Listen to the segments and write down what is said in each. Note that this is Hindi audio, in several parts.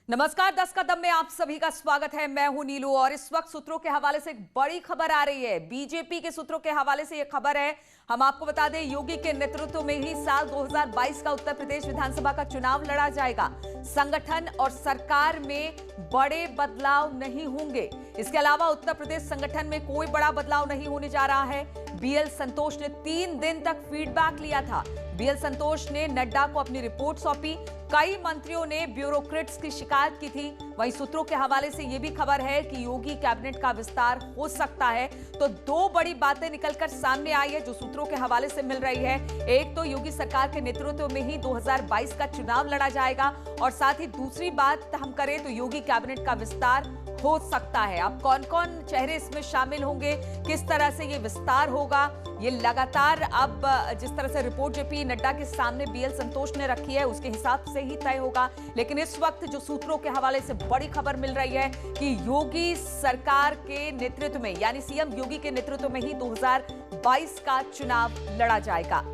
नमस्कार, 10 कदम में आप सभी का स्वागत है। मैं हूं नीलू और इस वक्त सूत्रों के हवाले से एक बड़ी खबर आ रही है। बीजेपी के सूत्रों के हवाले से यह खबर है, हम आपको बता दें, योगी के नेतृत्व में ही साल 2022 का उत्तर प्रदेश विधानसभा का चुनाव लड़ा जाएगा। संगठन और सरकार में बड़े बदलाव नहीं होंगे। इसके अलावा उत्तर प्रदेश संगठन में कोई बड़ा बदलाव नहीं होने जा रहा है। बीएल संतोष ने 3 दिन तक फीडबैक लिया था। बीएल संतोष ने नड्डा को अपनी रिपोर्ट सौंपी। कई मंत्रियों ने ब्यूरोक्रेट्स की शिकायत की थी। वहीं सूत्रों के हवाले से यह भी खबर है कि योगी कैबिनेट का विस्तार हो सकता है। तो दो बड़ी बातें निकलकर सामने आई है जो सूत्रों के हवाले से मिल रही है। एक तो योगी सरकार के नेतृत्व में ही 2022 का चुनाव लड़ा जाएगा और साथ ही दूसरी बात हम करें तो योगी कैबिनेट का विस्तार हो सकता है। अब कौन कौन चेहरे इसमें शामिल होंगे, किस तरह से ये विस्तार होगा, ये लगातार अब जिस तरह से रिपोर्ट जेपी नड्डा के सामने बीएल संतोष ने रखी है उसके हिसाब से ही तय होगा। लेकिन इस वक्त जो सूत्रों के हवाले से बड़ी खबर मिल रही है कि योगी सरकार के नेतृत्व में, यानी सीएम योगी के नेतृत्व में ही 2022 का चुनाव लड़ा जाएगा।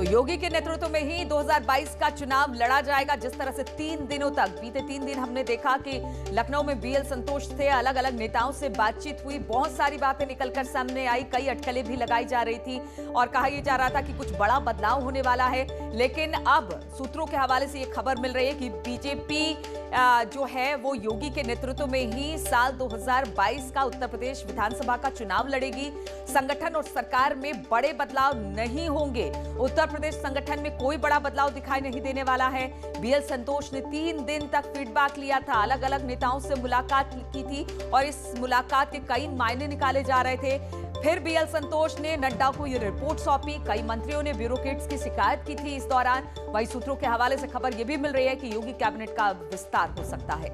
योगी के नेतृत्व में ही 2022 का चुनाव लड़ा जाएगा। जिस तरह से 3 दिनों तक, बीते 3 दिन हमने देखा कि लखनऊ में बीएल संतोष थे, अलग अलग नेताओं से बातचीत हुई, बहुत सारी बातें निकलकर सामने आई, कई अटकलें भी लगाई जा रही थी और कहा यह जा रहा था कि कुछ बड़ा बदलाव होने वाला है। लेकिन अब सूत्रों के हवाले से यह खबर मिल रही है कि बीजेपी जो है वो योगी के नेतृत्व में ही साल 2022 का उत्तर प्रदेश विधानसभा का चुनाव लड़ेगी। संगठन और सरकार में बड़े बदलाव नहीं होंगे। उत्तर प्रदेश संगठन में कोई बड़ा बदलाव दिखाई नहीं देने वाला है। बीएल संतोष ने 3 दिन तक फीडबैक लिया था, अलग अलग नेताओं से मुलाकात की थी और इस मुलाकात के कई मायने निकाले जा रहे थे। फिर बीएल संतोष ने नड्डा को यह रिपोर्ट सौंपी। कई मंत्रियों ने ब्यूरोक्रेट्स की शिकायत की थी इस दौरान। वहीं सूत्रों के हवाले से खबर यह भी मिल रही है कि योगी कैबिनेट का विस्तार हो सकता है।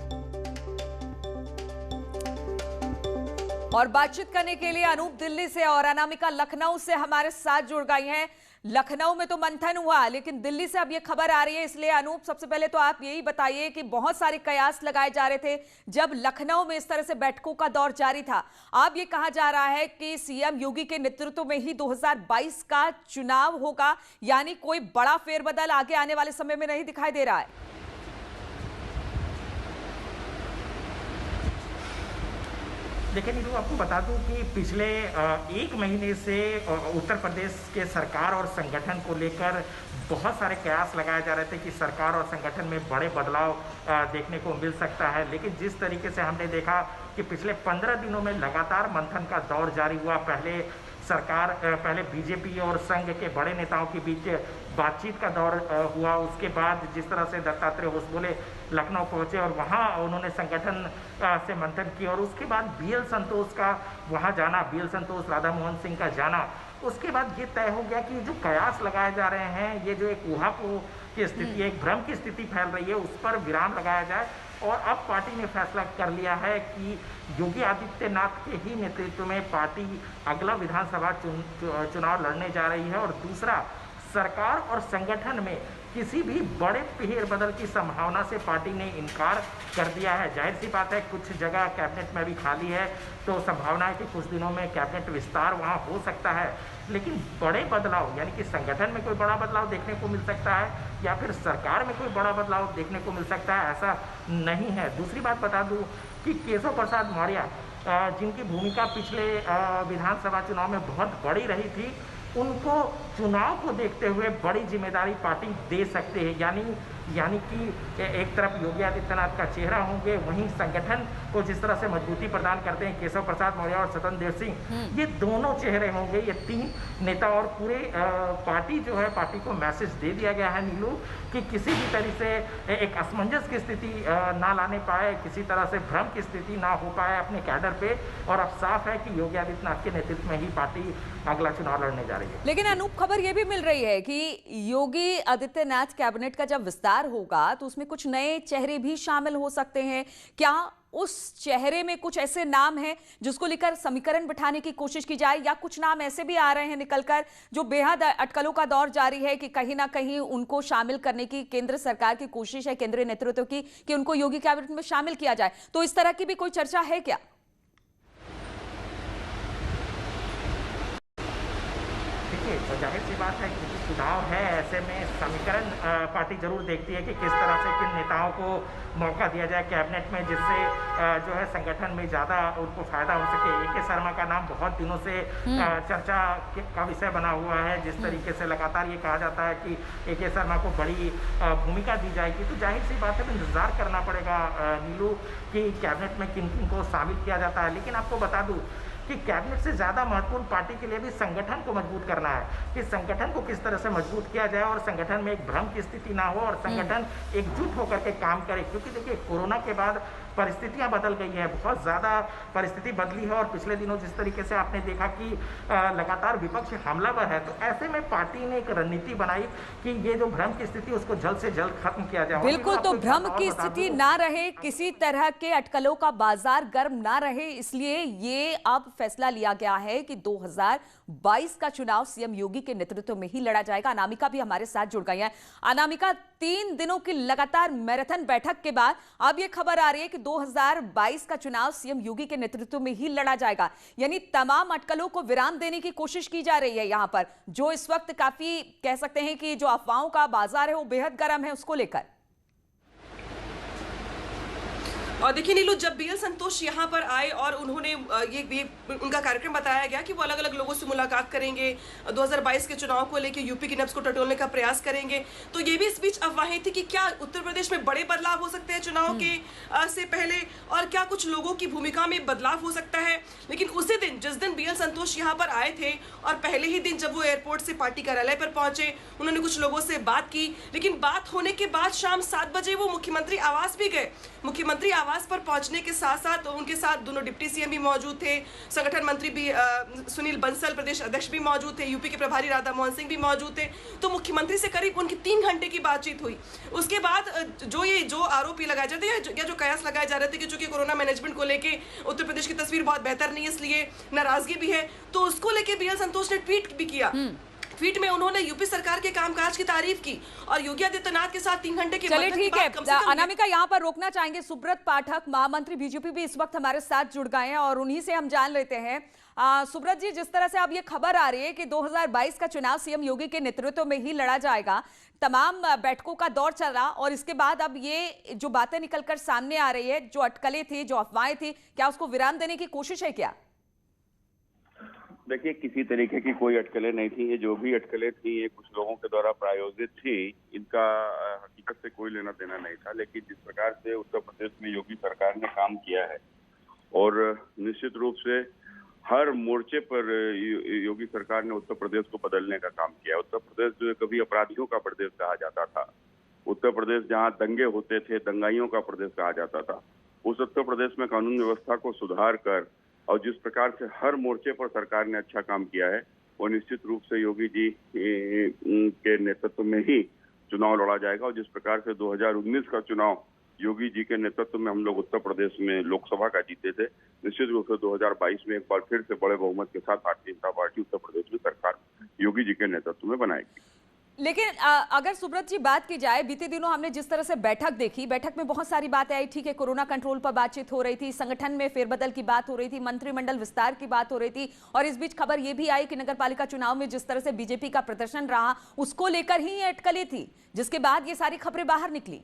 और बातचीत करने के लिए अनूप दिल्ली से और अनामिका लखनऊ से हमारे साथ जुड़ गई हैं। लखनऊ में तो मंथन हुआ, लेकिन दिल्ली से अब ये खबर आ रही है, इसलिए अनूप सबसे पहले तो आप यही बताइए कि बहुत सारे कयास लगाए जा रहे थे जब लखनऊ में इस तरह से बैठकों का दौर जारी था। अब ये कहा जा रहा है कि सीएम योगी के नेतृत्व में ही 2022 का चुनाव होगा, यानी कोई बड़ा फेरबदल आगे आने वाले समय में नहीं दिखाई दे रहा है। देखिए नीलू, आपको बता दूं कि पिछले 1 महीने से उत्तर प्रदेश के सरकार और संगठन को लेकर बहुत सारे कयास लगाए जा रहे थे कि सरकार और संगठन में बड़े बदलाव देखने को मिल सकता है। लेकिन जिस तरीके से हमने देखा कि पिछले 15 दिनों में लगातार मंथन का दौर जारी हुआ। पहले बीजेपी और संघ के बड़े नेताओं के बीच बातचीत का दौर हुआ। उसके बाद जिस तरह से दत्तात्रेय होसबोले लखनऊ पहुंचे और वहां उन्होंने संगठन से मंथन किया और उसके बाद बीएल संतोष का वहां जाना, बीएल संतोष, राधा मोहन सिंह का जाना, उसके बाद ये तय हो गया कि जो कयास लगाए जा रहे हैं, ये जो एक ऊहापोह की स्थिति है, एक भ्रम की स्थिति फैल रही है, उस पर विराम लगाया जाए। और अब पार्टी ने फैसला कर लिया है कि योगी आदित्यनाथ के ही नेतृत्व में पार्टी अगला विधानसभा चुनाव लड़ने जा रही है। और दूसरा, सरकार और संगठन में किसी भी बड़े फेरबदल की संभावना से पार्टी ने इनकार कर दिया है। जाहिर सी बात है, कुछ जगह कैबिनेट में भी खाली है, तो संभावना है कि कुछ दिनों में कैबिनेट विस्तार वहां हो सकता है। लेकिन बड़े बदलाव, यानी कि संगठन में कोई बड़ा बदलाव देखने को मिल सकता है या फिर सरकार में कोई बड़ा बदलाव देखने को मिल सकता है, ऐसा नहीं है। दूसरी बात बता दूं कि केशव प्रसाद मौर्य, जिनकी भूमिका पिछले विधानसभा चुनाव में बहुत बड़ी रही थी, उनको चुनाव को देखते हुए बड़ी जिम्मेदारी पार्टी दे सकते हैं। यानी कि एक तरफ योगी आदित्यनाथ का चेहरा होंगे, वहीं संगठन को जिस तरह से मजबूती प्रदान करते हैं केशव प्रसाद मौर्य और स्वतंत्र देव सिंह, ये दोनों चेहरे होंगे, ये 3 नेता। और पूरे पार्टी जो है, पार्टी को मैसेज दे दिया गया है नीलू कि किसी भी तरह से एक असमंजस की स्थिति ना लाने पाए, किसी तरह से भ्रम की स्थिति ना हो पाए अपने कैडर पे। और अब साफ है कि योगी आदित्यनाथ के नेतृत्व में ही पार्टी अगला चुनाव लड़ने जा रही है। लेकिन अनूप, खबर यह भी मिल रही है कि योगी आदित्यनाथ कैबिनेट का जब विस्तार होगा तो उसमें कुछ नए चेहरे भी शामिल हो सकते हैं। क्या उस चेहरे में कुछ ऐसे नाम हैं जिसको लेकर समीकरण बिठाने की कोशिश की जाए, या कुछ नाम ऐसे भी आ रहे हैं निकलकर जो बेहद अटकलों का दौर जारी है कि कहीं ना कहीं उनको शामिल करने की केंद्र सरकार की कोशिश है, केंद्रीय नेतृत्व की, कि उनको योगी कैबिनेट में शामिल किया जाए? तो इस तरह की भी कोई चर्चा है क्या? देखिए, तो जाहिर सी बात है क्योंकि चुनाव है, ऐसे में समीकरण पार्टी जरूर देखती है कि किस तरह से किन नेताओं को मौका दिया जाए कैबिनेट में, जिससे जो है संगठन में ज़्यादा उनको फायदा हो सके। ए.के. शर्मा का नाम बहुत दिनों से चर्चा का विषय बना हुआ है। जिस तरीके से लगातार ये कहा जाता है कि ए.के. शर्मा को बड़ी भूमिका दी जाएगी, तो जाहिर सी बात है तो इंतजार करना पड़ेगा नीलू कि कैबिनेट में किन किन को शामिल किया जाता है। लेकिन आपको बता दूं कि कैबिनेट से ज़्यादा महत्वपूर्ण पार्टी के लिए भी संगठन को मजबूत करना है कि संगठन को किस तरह से मजबूत किया जाए और संगठन में एक भ्रम की स्थिति ना हो और संगठन एकजुट होकर के काम करे। क्योंकि देखिए, कोरोना के बाद परिस्थितियां बदल गई हैं, बहुत ज़्यादा परिस्थिति बदली है और पिछले दिनों जिस तरीके से आपने देखा कि लगातार विपक्ष हमलावर है, तो ऐसे में पार्टी ने एक रणनीति बनाई कि ये जो भ्रम की स्थिति उसको जल्द से जल्द खत्म किया जाए। बिल्कुल, तो भ्रम की स्थिति ना रहे, किसी तरह के अटकलों का बाजार गर्म ना रहे, इसलिए ये अब फैसला लिया गया है कि 2022 का चुनाव सीएम योगी के नेतृत्व में ही लड़ा जाएगा। अनामिका भी हमारे साथ जुड़ गई है। अनामिका, 3 दिनों की लगातार मैराथन बैठक के बाद अब ये खबर आ रही है कि 2022 का चुनाव सीएम योगी के नेतृत्व में ही लड़ा जाएगा, यानी तमाम अटकलों को विराम देने की कोशिश की जा रही है। यहां पर जो इस वक्त काफी कह सकते हैं कि जो अफवाहों का बाजार है वो बेहद गर्म है, उसको लेकर। और देखिए नीलू, जब बीएल संतोष यहाँ पर आए और उन्होंने ये उनका कार्यक्रम बताया गया कि वो अलग अलग लोगों से मुलाकात करेंगे, 2022 के चुनाव को लेकर यूपी की नब्ज को टटोलने का प्रयास करेंगे, तो ये भी इस बीच अफवाहें थी कि क्या उत्तर प्रदेश में बड़े बदलाव हो सकते हैं चुनाव के से पहले, और क्या कुछ लोगों की भूमिका में बदलाव हो सकता है। लेकिन उसी दिन, जिस दिन बीएल संतोष यहाँ पर आए थे और पहले ही दिन जब वो एयरपोर्ट से पार्टी कार्यालय पर पहुंचे, उन्होंने कुछ लोगों से बात की, लेकिन बात होने के बाद शाम 7 बजे वो मुख्यमंत्री आवास भी गए। मुख्यमंत्री आवास पर पहुंचने के साथ साथ उनके साथ दोनों डिप्टी सीएम भी मौजूद थे, संगठन मंत्री भी सुनील बंसल प्रदेश अध्यक्ष भी मौजूद थे, यूपी के प्रभारी राधा मोहन सिंह भी मौजूद थे। तो मुख्यमंत्री से करीब उनकी 3 घंटे की बातचीत हुई। उसके बाद जो आरोप लगाए जाते हैं या जो कयास लगाए जा रहे थे कि चूंकि कोरोना मैनेजमेंट को लेके उत्तर प्रदेश की तस्वीर बहुत बेहतर नहीं है, इसलिए नाराजगी भी है, तो उसको लेके बीएल संतोष ने ट्वीट भी किया। ट्वीट में उन्होंने यूपी सरकार के कामकाज की तारीफ की और योगी आदित्यनाथ के साथ 3 घंटे की चलिए ठीक है, अनामिका यहाँ पर रोकना चाहेंगे। सुब्रत पाठक, महामंत्री बीजेपी भी इस वक्त हमारे साथ जुड़ गए हैं और उन्हीं से हम जान लेते हैं। सुब्रत जी, जिस तरह से अब ये खबर आ रही है कि 2022 का चुनाव सीएम योगी के नेतृत्व में ही लड़ा जाएगा, तमाम बैठकों का दौर चला और इसके बाद अब ये जो बातें निकलकर सामने आ रही है, जो अटकलें थी, जो अफवाहें थी, क्या उसको विराम देने की कोशिश है क्या? देखिए, किसी तरीके की कोई अटकलें नहीं थी। ये जो भी अटकलें थी ये कुछ लोगों के द्वारा प्रायोजित थी, इनका हकीकत से कोई लेना देना नहीं था। लेकिन जिस प्रकार से उत्तर प्रदेश में योगी सरकार ने काम किया है और निश्चित रूप से हर मोर्चे पर योगी सरकार ने उत्तर प्रदेश को बदलने का काम किया। उत्तर प्रदेश जो कभी अपराधियों का प्रदेश कहा जाता था, उत्तर प्रदेश जहाँ दंगे होते थे, दंगाइयों का प्रदेश कहा जाता था, उस उत्तर प्रदेश में कानून व्यवस्था को सुधार कर और जिस प्रकार से हर मोर्चे पर सरकार ने अच्छा काम किया है, वो निश्चित रूप से योगी जी के नेतृत्व में ही चुनाव लड़ा जाएगा। और जिस प्रकार से 2019 का चुनाव योगी जी के नेतृत्व में हम लोग उत्तर प्रदेश में लोकसभा का जीते थे, निश्चित रूप से 2022 में एक बार फिर से बड़े बहुमत के साथ भारतीय जनता पार्टी उत्तर प्रदेश में सरकार योगी जी के नेतृत्व में बनाएगी। लेकिन अगर सुब्रत जी बात की जाए, बीते दिनों हमने जिस तरह से बैठक देखी, बैठक में बहुत सारी बातें आई। ठीक है, कोरोना कंट्रोल पर बातचीत हो रही थी, संगठन में फेरबदल की बात हो रही थी, मंत्रिमंडल विस्तार की बात हो रही थी और इस बीच खबर यह भी आई कि नगरपालिका चुनाव में जिस तरह से बीजेपी का प्रदर्शन रहा, उसको लेकर ही ये अटकलें थी, जिसके बाद ये सारी खबरें बाहर निकली।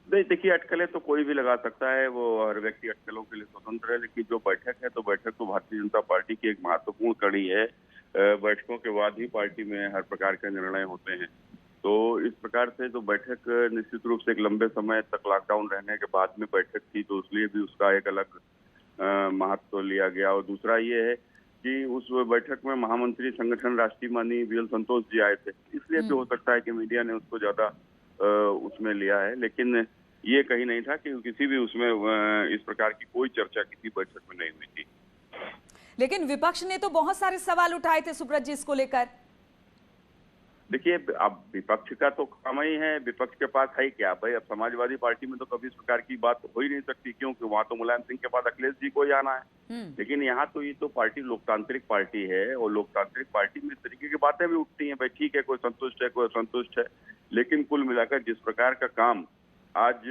नहीं, देखिए, अटकलें तो कोई भी लगा सकता है, वो हर व्यक्ति अटकलों के लिए स्वतंत्र है। लेकिन जो बैठक है, तो बैठक तो भारतीय जनता पार्टी की एक महत्वपूर्ण कड़ी है। बैठकों के बाद ही पार्टी में हर प्रकार के निर्णय होते हैं। तो इस प्रकार से तो बैठक निश्चित रूप से एक लंबे समय तक लॉकडाउन रहने के बाद में बैठक थी, तो इसलिए भी उसका एक अलग महत्व लिया गया। और दूसरा ये है कि उस बैठक में महामंत्री संगठन राष्ट्रीय माननीय बीएल संतोष जी आए थे, इसलिए भी हो सकता है कि मीडिया ने उसको ज्यादा उसमें लिया है। लेकिन ये कहीं नहीं था कि किसी भी उसमें इस प्रकार की कोई चर्चा किसी बैठक में नहीं हुई थी। लेकिन विपक्ष ने तो बहुत सारे सवाल उठाए थे सुब्रत जी इसको लेकर। देखिए, अब विपक्ष का तो काम ही है, विपक्ष के पास है क्या भाई? अब समाजवादी पार्टी में तो कभी इस प्रकार की बात हो ही नहीं सकती, क्योंकि वहां तो मुलायम सिंह के बाद अखिलेश जी को ही आना है। लेकिन यहाँ तो ये तो पार्टी लोकतांत्रिक पार्टी है और लोकतांत्रिक पार्टी में इस तरीके की बातें भी उठती हैं। भाई ठीक है, कोई संतुष्ट है, कोई असंतुष्ट है, लेकिन कुल मिलाकर जिस प्रकार का काम आज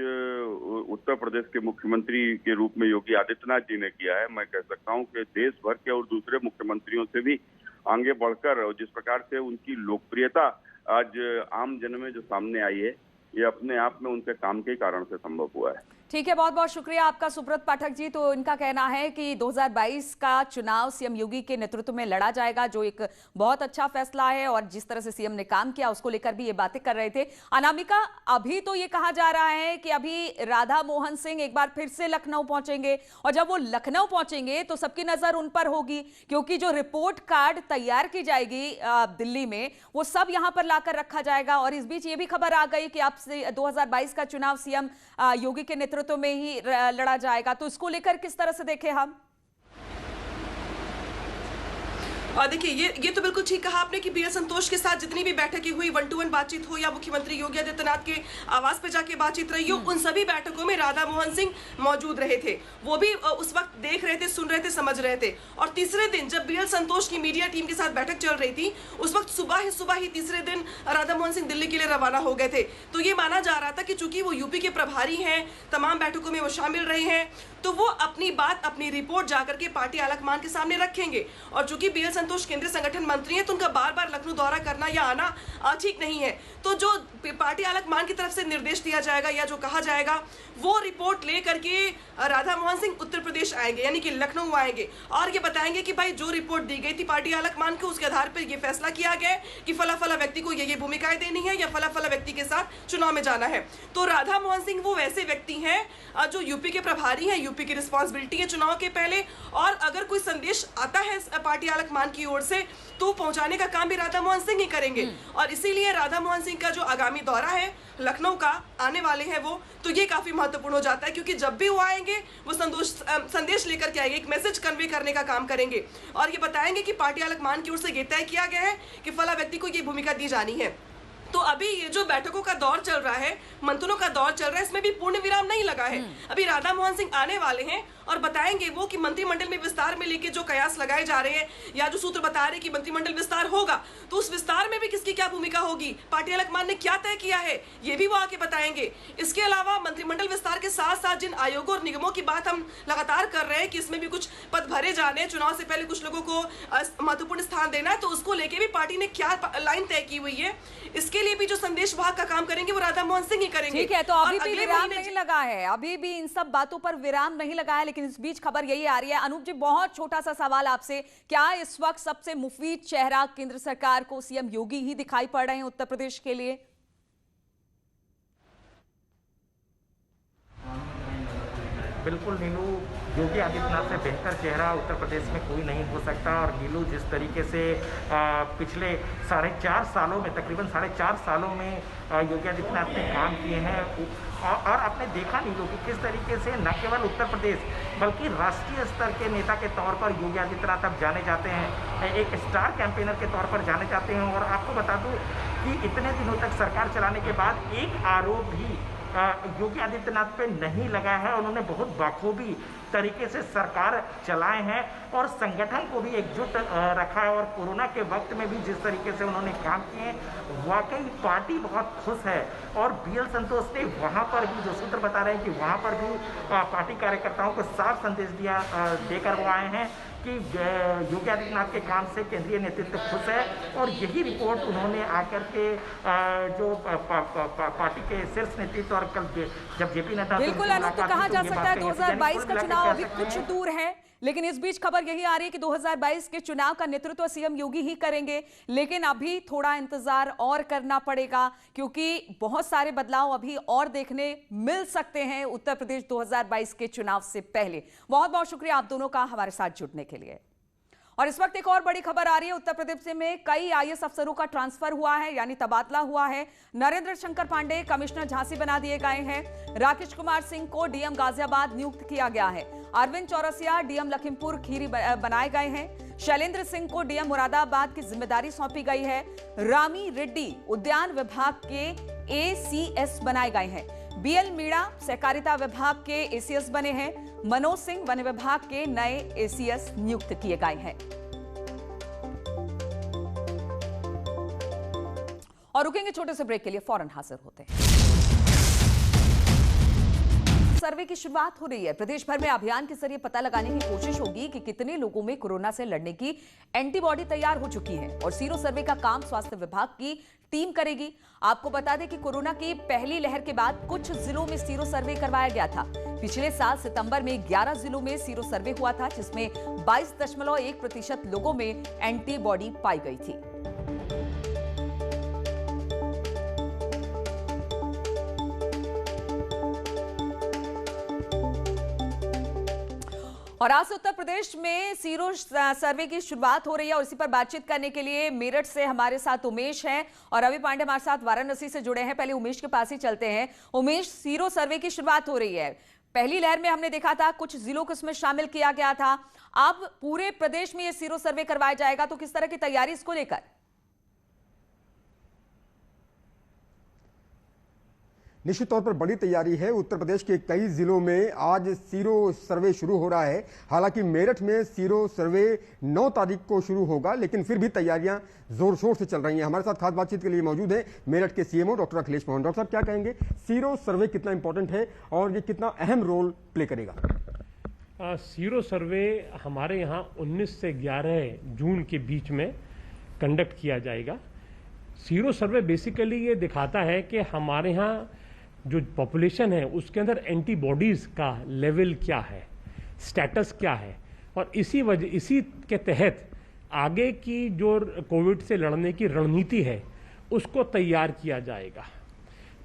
उत्तर प्रदेश के मुख्यमंत्री के रूप में योगी आदित्यनाथ जी ने किया है, मैं कह सकता हूं कि देश भर के और दूसरे मुख्यमंत्रियों से भी आगे बढ़कर, और जिस प्रकार से उनकी लोकप्रियता आज आम जन में जो सामने आई है, ये अपने आप में उनके काम के कारण से संभव हुआ है। ठीक है, बहुत बहुत शुक्रिया आपका सुब्रत पाठक जी। तो इनका कहना है कि 2022 का चुनाव सीएम योगी के नेतृत्व में लड़ा जाएगा, जो एक बहुत अच्छा फैसला है, और जिस तरह से सीएम ने काम किया उसको लेकर भी ये बातें कर रहे थे। अनामिका, अभी तो ये कहा जा रहा है कि अभी राधा मोहन सिंह एक बार फिर से लखनऊ पहुंचेंगे, और जब वो लखनऊ पहुंचेंगे तो सबकी नजर उन पर होगी, क्योंकि जो रिपोर्ट कार्ड तैयार की जाएगी दिल्ली में, वो सब यहां पर लाकर रखा जाएगा। और इस बीच ये भी खबर आ गई कि अब से 2022 का चुनाव सीएम योगी के नेतृत्व में ही लड़ा जाएगा। तो इसको लेकर किस तरह से देखें हम? और देखिए, ये तो बिल्कुल ठीक कहा आपने कि बीएल संतोष के साथ जितनी भी बैठकें हुई, 1-to-1 बातचीत हो या मुख्यमंत्री योगी आदित्यनाथ के आवास पे जाके बातचीत रही हो, उन सभी बैठकों में राधा मोहन सिंह मौजूद रहे थे। वो भी उस वक्त देख रहे थे, सुन रहे थे, समझ रहे थे। और तीसरे दिन जब बीएल संतोष की मीडिया टीम के साथ बैठक चल रही थी, उस वक्त सुबह ही तीसरे दिन राधा मोहन सिंह दिल्ली के लिए रवाना हो गए थे। तो ये माना जा रहा था कि चूंकि वो यूपी के प्रभारी हैं, तमाम बैठकों में वो शामिल रहे हैं, तो वो अपनी बात, अपनी रिपोर्ट जाकर के पार्टी आलाकमान के सामने रखेंगे। और चूंकि बीएल संतोष केंद्रीय संगठन मंत्री हैं, तो उनका बार बार लखनऊ दौरा करना या आना ठीक नहीं है। तो जो पार्टी आलाकमान की तरफ से निर्देश दिया जाएगा या जो कहा जाएगा, वो रिपोर्ट ले करके राधा मोहन सिंह उत्तर प्रदेश आएंगे, यानी कि लखनऊ आएंगे, और ये बताएंगे कि भाई जो रिपोर्ट दी गई थी पार्टी आलाकमान को, उसके आधार पर ये फैसला किया गया कि फला फला व्यक्ति को ये भूमिकाएं देनी है या फला फला व्यक्ति के साथ चुनाव में जाना है। तो राधा मोहन सिंह वो वैसे व्यक्ति हैं जो यूपी के प्रभारी हैं, यूपी की रिस्पॉन्सिबिलिटी है चुनाव के पहले, और अगर कोई संदेश आता है पार्टी आलाकमान की ओर से तो पहुंचाने का काम भी राधा मोहन सिंह ही करेंगे। और इसीलिए राधा मोहन सिंह का जो आगामी दौरा है लखनऊ का, आने वाले हैं वो, तो ये काफी महत्वपूर्ण हो जाता है, क्योंकि जब भी वो आएंगे वो संदेश लेकर के आएंगे, एक मैसेज कन्वे करने का काम करेंगे, और ये बताएंगे कि पार्टी आलाकमान की ओर से ये तय किया गया है कि फला व्यक्ति को ये भूमिका दी जानी है। तो अभी ये जो बैठकों का दौर चल रहा है, मंथनों का दौर चल रहा है, इसमें भी पूर्ण विराम नहीं लगा है। अभी राधा मोहन सिंह आने वाले हैं और बताएंगे वो कि मंत्रिमंडल में विस्तार में लेके जो कयास लगाए जा रहे हैं, या जो सूत्र बता रहे हैं कि मंत्रिमंडल विस्तार होगा, तो उस विस्तार में भी किसकी क्या भूमिका होगी, पार्टी आलाकमान ने क्या तय किया है, ये भी वो आके बताएंगे। इसके अलावा मंत्रिमंडल विस्तार के साथ साथ जिन आयोगों और निगमों की बात हम लगातार कर रहे हैं कि इसमें भी कुछ पद भरे जाने, चुनाव से पहले कुछ लोगों को महत्वपूर्ण स्थान देना है, तो उसको लेके भी पार्टी ने क्या लाइन तय की हुई है, इसके लिए भी जो संदेश वाहक का काम करेंगे वो राधा मोहन सिंह ही करेंगे। ठीक है, तो अभी भी विराम नहीं लगा है, अभी भी इन सब बातों पर विराम नहीं लगा है, लेकिन इस बीच खबर यही आ रही है। अनूप जी, बहुत छोटा सा सवाल आपसे, क्या इस वक्त सबसे मुफीद चेहरा केंद्र सरकार को सीएम योगी ही दिखाई पड़ रहे हैं उत्तर प्रदेश के लिए? बिल्कुल नीलू, योगी आदित्यनाथ से बेहतर चेहरा उत्तर प्रदेश में कोई नहीं हो सकता। और नीलू, जिस तरीके से पिछले 4.5 सालों में, तकरीबन 4.5 सालों में योगी आदित्यनाथ ने काम किए हैं, और आपने देखा नीलू कि किस तरीके से न केवल उत्तर प्रदेश बल्कि राष्ट्रीय स्तर के नेता के तौर पर योगी आदित्यनाथ अब जाने जाते हैं, एक स्टार कैंपेनर के तौर पर जाने जाते हैं। और आपको बता दूं कि इतने दिनों तक सरकार चलाने के बाद एक आरोप भी योगी आदित्यनाथ पे नहीं लगा है। उन्होंने बहुत बखूबी तरीके से सरकार चलाए हैं और संगठन को भी एकजुट रखा है। और कोरोना के वक्त में भी जिस तरीके से उन्होंने काम किए, वाकई पार्टी बहुत खुश है। और बीएल संतोष ने वहाँ पर भी, जो सूत्र बता रहे हैं कि वहाँ पर भी पार्टी कार्यकर्ताओं को साफ संदेश देकर वो आए हैं कि योगी आदित्यनाथ के काम से केंद्रीय नेतृत्व खुश है। और यही रिपोर्ट उन्होंने आकर के जो पार्टी के शीर्ष नेतृत्व और कल जब जेपी नड्डा, बिल्कुल अनूप, तो कहा जा सकता है 2022 का चुनाव अभी कुछ दूर है, लेकिन इस बीच खबर यही आ रही है कि 2022 के चुनाव का नेतृत्व सीएम योगी ही करेंगे। लेकिन अभी थोड़ा इंतजार और करना पड़ेगा, क्योंकि बहुत सारे बदलाव अभी और देखने मिल सकते हैं उत्तर प्रदेश 2022 के चुनाव से पहले। बहुत बहुत शुक्रिया आप दोनों का हमारे साथ जुड़ने के लिए। और इस वक्त एक और बड़ी खबर आ रही है, उत्तर प्रदेश में कई आईएएस अफसरों का ट्रांसफर हुआ है, यानी तबादला हुआ है। नरेंद्र शंकर पांडे कमिश्नर झांसी बना दिए गए हैं। राकेश कुमार सिंह को डीएम गाजियाबाद नियुक्त किया गया है। अरविंद चौरसिया डीएम लखीमपुर खीरी बनाए गए हैं। शैलेंद्र सिंह को डीएम मुरादाबाद की जिम्मेदारी सौंपी गई है। रामी रेड्डी उद्यान विभाग के एसीएस बनाए गए हैं। बीएल मीणा सहकारिता विभाग के एसीएस बने हैं। मनोज सिंह वन विभाग के नए एसीएस नियुक्त किए गए हैं। और रुकेंगे छोटे से ब्रेक के लिए, फौरन हाजिर होते हैं। सर्वे की शुरुआत हो रही है। प्रदेश भर में अभियान के जरिए पता लगाने की कोशिश होगी कि कितने लोगों में कोरोना से लड़ने की एंटीबॉडी तैयार हो चुकी है और सीरो सर्वे का काम स्वास्थ्य विभाग की टीम करेगी। आपको बता दें कि कोरोना की पहली लहर के बाद कुछ जिलों में सीरो सर्वे करवाया गया था। पिछले साल सितंबर में 11 जिलों में सीरो सर्वे हुआ था, जिसमें 22.1% लोगों में एंटीबॉडी पाई गई थी। और आज से उत्तर प्रदेश में सीरो सर्वे की शुरुआत हो रही है और इसी पर बातचीत करने के लिए मेरठ से हमारे साथ उमेश हैं और रवि पांडे हमारे साथ वाराणसी से जुड़े हैं। पहले उमेश के पास ही चलते हैं। उमेश, सीरो सर्वे की शुरुआत हो रही है। पहली लहर में हमने देखा था कुछ जिलों को इसमें शामिल किया गया था, अब पूरे प्रदेश में ये सीरो सर्वे करवाया जाएगा, तो किस तरह की तैयारी इसको लेकर? निश्चित तौर पर बड़ी तैयारी है। उत्तर प्रदेश के कई जिलों में आज सीरो सर्वे शुरू हो रहा है। हालांकि मेरठ में सीरो सर्वे 9 तारीख को शुरू होगा, लेकिन फिर भी तैयारियां जोर शोर से चल रही हैं। हमारे साथ खास बातचीत के लिए मौजूद है मेरठ के CMO doctor Akhilesh Mohan. Doctor साहब, क्या कहेंगे, सीरो सर्वे कितना इंपॉर्टेंट है और ये कितना अहम रोल प्ले करेगा? सीरो सर्वे हमारे यहाँ 19 से 11 जून के बीच में कंडक्ट किया जाएगा। सीरो सर्वे बेसिकली ये दिखाता है कि हमारे यहाँ जो पॉपुलेशन है उसके अंदर एंटीबॉडीज़ का लेवल क्या है, स्टेटस क्या है, और इसी के तहत आगे की जो कोविड से लड़ने की रणनीति है उसको तैयार किया जाएगा।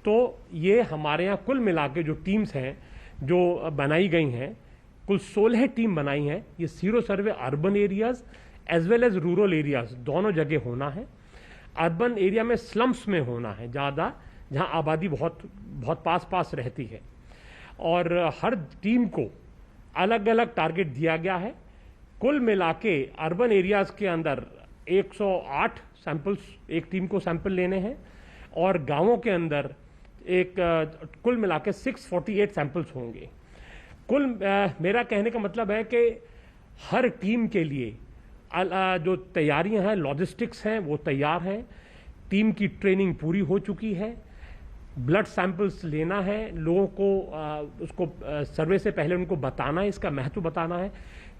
तो ये हमारे यहाँ कुल मिला के जो टीम्स हैं जो बनाई गई हैं, कुल 16 टीम बनाई हैं। ये sero survey urban areas as well as rural areas दोनों जगह होना है। अर्बन एरिया में स्लम्स में होना है ज़्यादा, जहाँ आबादी बहुत पास रहती है, और हर टीम को अलग अलग टारगेट दिया गया है। कुल मिला के अर्बन एरियाज़ के अंदर 108 सैंपल्स एक टीम को सैंपल लेने हैं और गांवों के अंदर कुल मिला के 648 सैंपल्स होंगे। मेरा कहने का मतलब है कि हर टीम के लिए जो तैयारियां हैं, लॉजिस्टिक्स हैं, वो तैयार हैं। टीम की ट्रेनिंग पूरी हो चुकी है। ब्लड सैंपल्स लेना है लोगों को, उसको सर्वे से पहले उनको बताना है, इसका महत्व बताना है।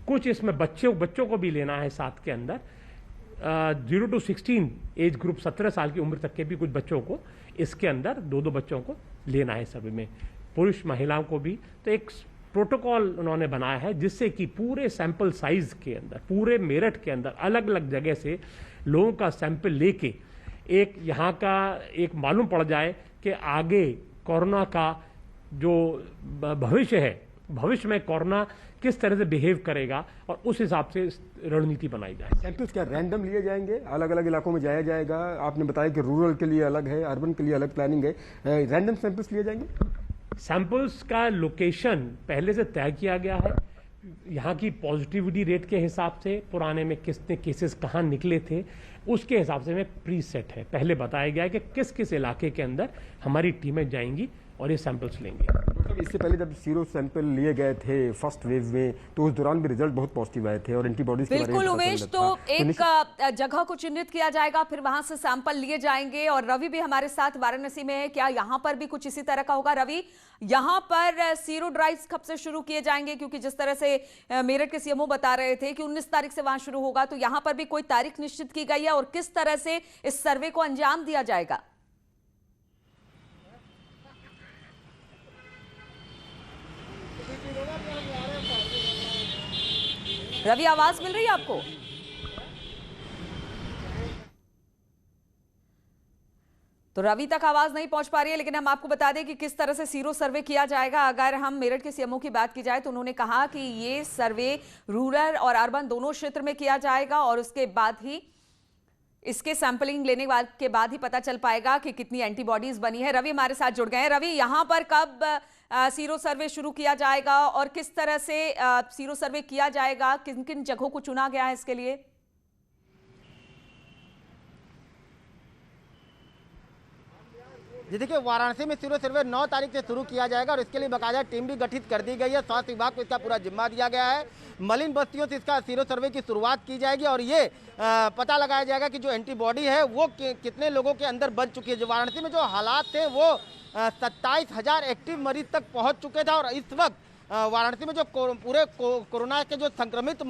कुछ इसमें बच्चों को भी लेना है साथ के अंदर। 0 to 16 एज ग्रुप, 17 साल की उम्र तक के भी कुछ बच्चों को इसके अंदर 2 बच्चों को लेना है सर्वे में, पुरुष महिलाओं को भी। तो एक प्रोटोकॉल उन्होंने बनाया है जिससे कि पूरे सैंपल साइज के अंदर, पूरे मेरठ के अंदर अलग अलग जगह से लोगों का सैंपल लेके एक यहाँ का एक मालूम पड़ जाए कि आगे कोरोना का जो भविष्य है, भविष्य में कोरोना किस तरह से बिहेव करेगा और उस हिसाब से रणनीति बनाई जाए। सैंपल्स क्या रैंडम लिए जाएंगे, अलग अलग इलाकों में जाया जाएगा? आपने बताया कि रूरल के लिए अलग है, अर्बन के लिए अलग प्लानिंग है। रैंडम सैंपल्स लिए जाएंगे? सैंपल्स का लोकेशन पहले से तय किया गया है। यहाँ की पॉजिटिविटी रेट के हिसाब से, पुराने में कितने केसेस कहाँ निकले थे, उसके हिसाब से में प्री सेट है। पहले बताया गया है कि किस किस इलाके के अंदर हमारी टीमें जाएंगी और ये सैंपल्स लेंगे। इससे पहले जब सीरो सैंपल लिए गए थे फर्स्ट वेव में, तो उस दौरान भी रिजल्ट बहुत पॉजिटिव आए थे और एंटीबॉडीज के बारे में बिल्कुल उमेश, तो एक जगह को चिन्हित किया जाएगा, फिर वहां से सैंपल लिए जाएंगे। और रवि भी हमारे साथ वाराणसी में है, क्या यहाँ पर भी कुछ इसी तरह का होगा? रवि, यहाँ पर सीरो ड्राइव्स कब से शुरू किए जाएंगे? क्योंकि जिस तरह से मेरठ के सीएमओ बता रहे थे कि 19 तारीख से वहां शुरू होगा, तो यहाँ पर भी कोई तारीख निश्चित की गई है और किस तरह से इस सर्वे को अंजाम दिया जाएगा? रवि, आवाज मिल रही है आपको? तो रवि तक आवाज नहीं पहुंच पा रही है, लेकिन हम आपको बता दें कि किस तरह से सीरो सर्वे किया जाएगा। अगर हम मेरठ के सीएमओ की बात की जाए तो उन्होंने कहा कि ये सर्वे रूरल और अर्बन दोनों क्षेत्र में किया जाएगा और उसके बाद ही इसके सैंपलिंग लेने के बाद ही पता चल पाएगा कि कितनी एंटीबॉडीज बनी है। रवि हमारे साथ जुड़ गए हैं। रवि, यहाँ पर कब सीरो सर्वे शुरू किया जाएगा और किस तरह से सीरो सर्वे किया जाएगा? किन किन जगहों को चुना गया है इसके लिए? जी देखिए, वाराणसी में सीरो सर्वे 9 तारीख से शुरू किया जाएगा और इसके लिए बाकायदा टीम भी गठित कर दी गई है। स्वास्थ्य विभाग को इसका पूरा जिम्मा दिया गया है। मलिन बस्तियों से इसका सीरो सर्वे की शुरुआत की जाएगी और ये पता लगाया जाएगा कि जो एंटीबॉडी है वो कितने लोगों के अंदर बन चुकी है। जो वाराणसी में जो हालात थे वो 27,000 एक्टिव मरीज तक पहुँच चुके थे और इस वक्त वाराणसी में जो पूरे कोरोना के जो संक्रमित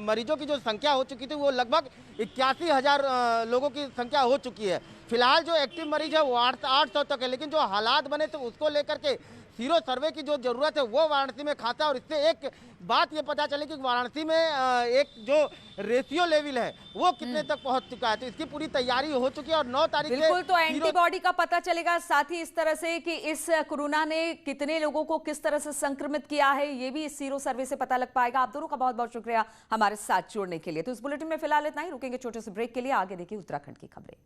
मरीजों की जो संख्या हो चुकी थी वो लगभग 81,000 लोगों की संख्या हो चुकी है। फिलहाल जो एक्टिव मरीज है वो 800 तक है, लेकिन जो हालात बने थे उसको लेकर के सीरो सर्वे की जो जरूरत है वो वाराणसी में खाता है। और इससे एक बात ये पता चले कि वाराणसी में एक जो रेशियो लेवल है वो कितने तक पहुंच चुका है, तो इसकी पूरी तैयारी हो चुकी है और 9 तारीख बिल्कुल, तो एंटीबॉडी का पता चलेगा, साथ ही इस तरह से कि इस कोरोना ने कितने लोगों को किस तरह से संक्रमित किया है ये भी इस सीरो सर्वे से पता लग पाएगा। आप दोनों का बहुत बहुत शुक्रिया हमारे साथ जुड़ने के लिए। तो इस बुलेटिन में फिलहाल इतना ही, रुकेंगे छोटे से ब्रेक के लिए, आगे देखिए उत्तराखंड की खबरें।